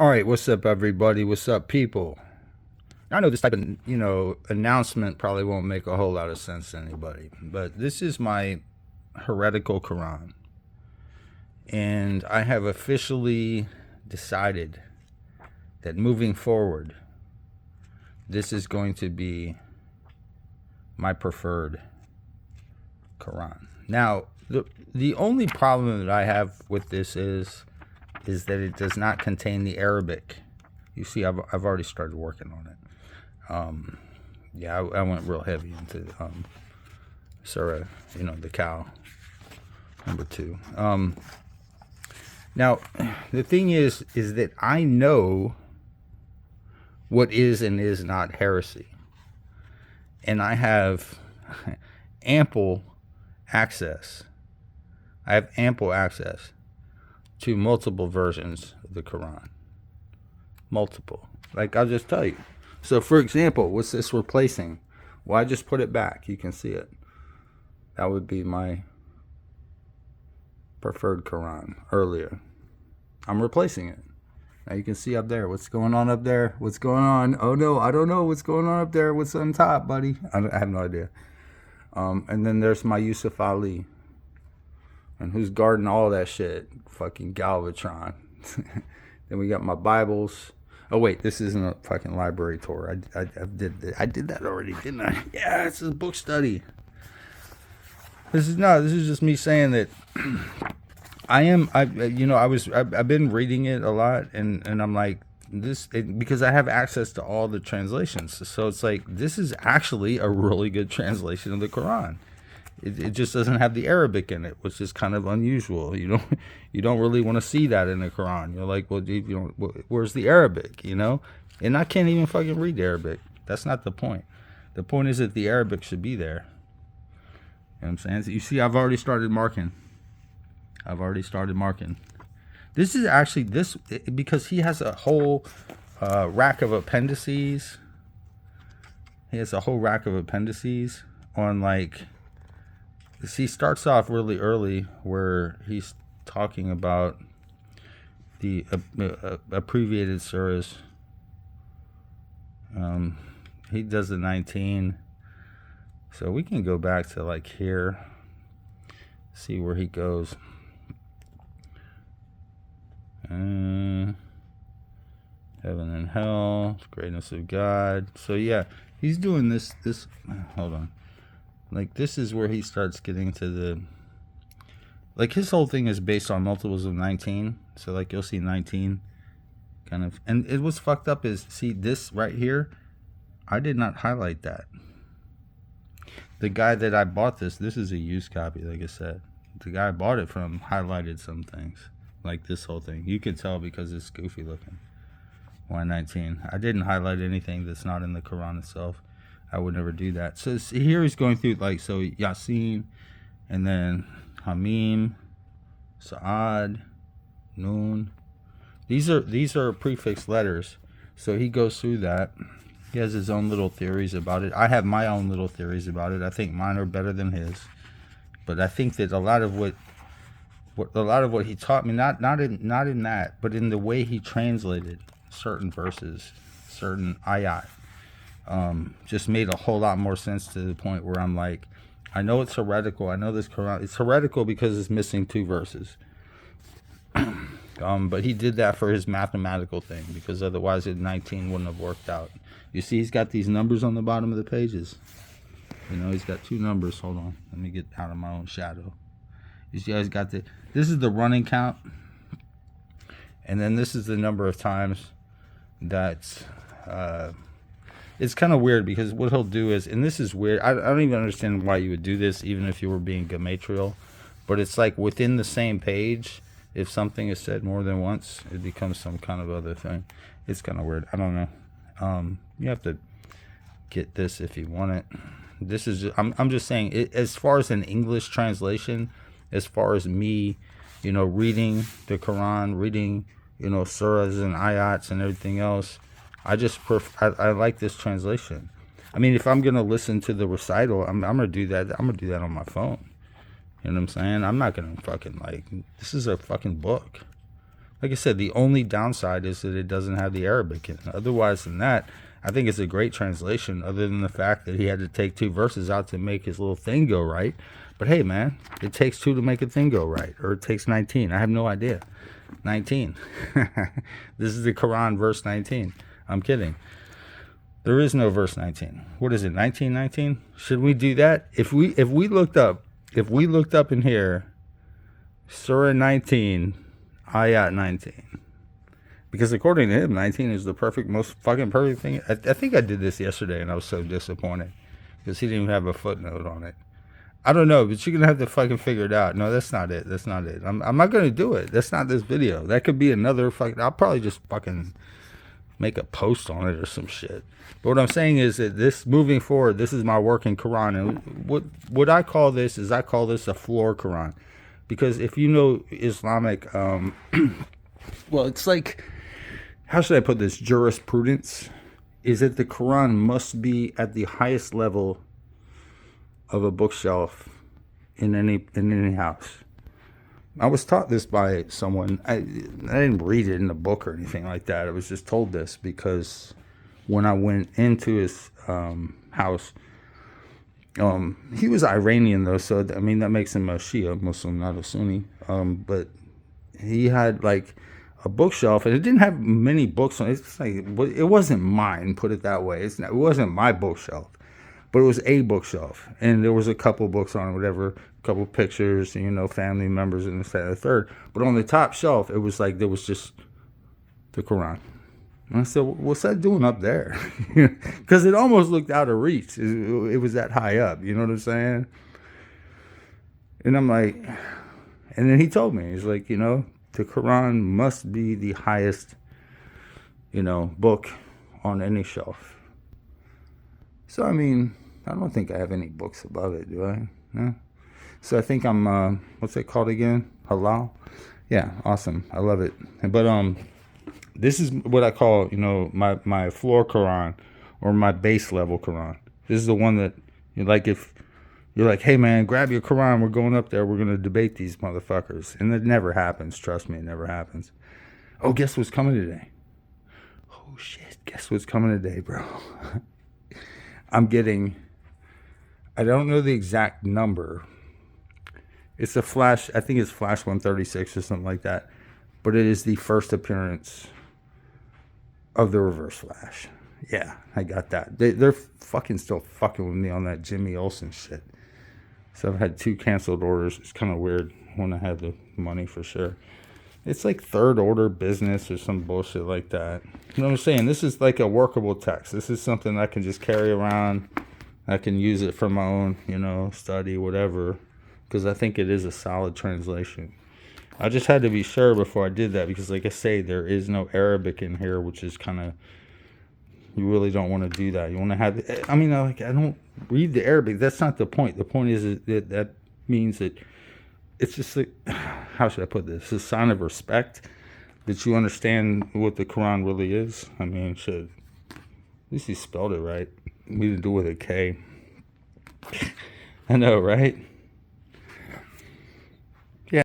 All right, what's up, everybody? What's up, people? I know this type of announcement probably won't make a whole lot of sense to anybody, but this is my heretical Quran, and I have officially decided that moving forward, this is going to be my preferred Quran. Now, the only problem that I have with this is that it does not contain the Arabic. You see, I've already started working on it. Yeah, I went real heavy into Surah, the cow, number 2. Now, the thing is that I know what is and is not heresy, and I have ample access. I have ample access to multiple versions of the Quran. Multiple. Like, I'll just tell you. So, for example, what's this replacing? Well, I just put it back. You can see it. That would be my preferred Quran earlier. I'm replacing it. Now you can see up there. What's going on up there? What's going on? Oh, no, I don't know what's going on up there. What's on top, buddy? I have no idea. And then there's my Yusuf Ali. And who's guarding all that shit? Fucking Galvatron. Then we got my Bibles. Oh wait, this isn't a fucking library tour. I did that already, didn't I? Yeah, it's a book study. This is just me saying that I've been reading it a lot, and I'm like because I have access to all the translations. So it's like, this is actually a really good translation of the Quran. It just doesn't have the Arabic in it, which is kind of unusual. You don't really want to see that in the Quran. You're like, well, where's the Arabic? And I can't even fucking read Arabic. That's not the point. The point is that the Arabic should be there. You know what I'm saying? So you see, I've already started marking. This is actually because he has a whole rack of appendices. He has a whole rack of appendices on, like. He starts off really early where he's talking about the abbreviated surahs. He does the 19. So we can go back to like here, see where he goes. Heaven and hell, greatness of God. So yeah, he's doing this. Hold on. Like, this is where he starts getting to the, like, his whole thing is based on multiples of 19. So, like, you'll see 19 kind of, and it was fucked up is, see this right here, I did not highlight that. The guy that I bought this is a used copy, like I said. The guy I bought it from highlighted some things, like this whole thing. You can tell because it's goofy looking. 119. I didn't highlight anything that's not in the Quran itself. I would never do that. So here he's going through, like, so Yasin, and then Hamim, Sa'ad, Noon. These are prefix letters. So he goes through that. He has his own little theories about it. I have my own little theories about it. I think mine are better than his. But I think that a lot of what he taught me, not in that, but in the way he translated certain verses, certain ayat. Just made a whole lot more sense, to the point where I'm like, I know it's heretical. I know this Quran, it's heretical because it's missing 2 verses. But he did that for his mathematical thing, because otherwise 19 wouldn't have worked out. You see, he's got these numbers on the bottom of the pages. He's got 2 numbers. Hold on, let me get out of my own shadow. You see, he's got this is the running count, and then this is the number of times that. It's kind of weird, because what he'll do is, and this is weird, I don't even understand why you would do this, even if you were being gematria, but it's like within the same page, if something is said more than once, it becomes some kind of other thing. It's kind of weird. I don't know. You have to get this if you want it. This is I'm just saying, as far as an English translation, as far as me, reading the Quran, reading, surahs and ayats and everything else, I like this translation. I mean, if I'm gonna listen to the recital, I'm gonna do that. I'm gonna do that on my phone. You know what I'm saying? I'm not gonna fucking, like, this is a fucking book. Like I said, the only downside is that it doesn't have the Arabic in it. Otherwise than that, I think it's a great translation, other than the fact that he had to take 2 verses out to make his little thing go right. But hey, man, it takes 2 to make a thing go right. Or it takes 19. I have no idea. 19. This is the Quran, verse 19. I'm kidding. There is no verse 19. What is it, 1919? Should we do that? If we looked up in here, Surah 19, Ayat 19. Because according to him, 19 is the most fucking perfect thing. I think I did this yesterday, and I was so disappointed because he didn't even have a footnote on it. I don't know, but you're going to have to fucking figure it out. No, that's not it. That's not it. I'm not going to do it. That's not this video. That could be another fucking... I'll probably just fucking make a post on it or some shit. But what I'm saying is that this, moving forward, this is my working Quran. And what I call this is, I call this a floor Quran. Because if you know Islamic... well, it's like... How should I put this? Jurisprudence is that the Quran must be at the highest level of a bookshelf in any house. I was taught this by someone. I didn't read it in a book or anything like that. I was just told this because when I went into his house, he was Iranian though, so I mean that makes him a Shia Muslim, not a Sunni. But he had like a bookshelf, and it didn't have many books on it. It's like, it wasn't mine, put it that way. It wasn't my bookshelf, but it was a bookshelf, and there was a couple books on it, whatever, a couple pictures, you know, family members, and this, that, and the third. But on the top shelf, it was like there was just the Quran. And I said, what's that doing up there? Because it almost looked out of reach. It was that high up, you know what I'm saying? And I'm like, and then he told me, he's like, you know, the Quran must be the highest, you know, book on any shelf. So, I mean, I don't think I have any books above it, do I? No? So I think I'm, what's it called again? Halal? Yeah, awesome. I love it. But this is what I call, you know, my floor Quran, or my base level Quran. This is the one that, like, if you're like, hey man, grab your Quran, we're going up there, we're going to debate these motherfuckers. And it never happens, trust me, it never happens. Oh, guess what's coming today? Oh shit, guess what's coming today, bro? I'm getting, I don't know the exact number. It's a flash, I think it's flash 136 or something like that. But it is the first appearance of the reverse flash. Yeah, I got that. They're fucking still fucking with me on that Jimmy Olsen shit. So I've had 2 canceled orders. It's kind of weird when I had the money for sure. It's like third order business or some bullshit like that. You know what I'm saying? This is like a workable text. This is something I can just carry around. I can use it for my own, you know, study, whatever. Because I think it is a solid translation. I just had to be sure before I did that. Because like I say, there is no Arabic in here, which is kind of... You really don't want to do that. You want to have... I mean, like, I don't read the Arabic. That's not the point. The point is that means that it's just like... How should I put this? It's a sign of respect that you understand what the Quran really is. I mean, shit. At least he spelled it right. We didn't do it with a K. I know, right?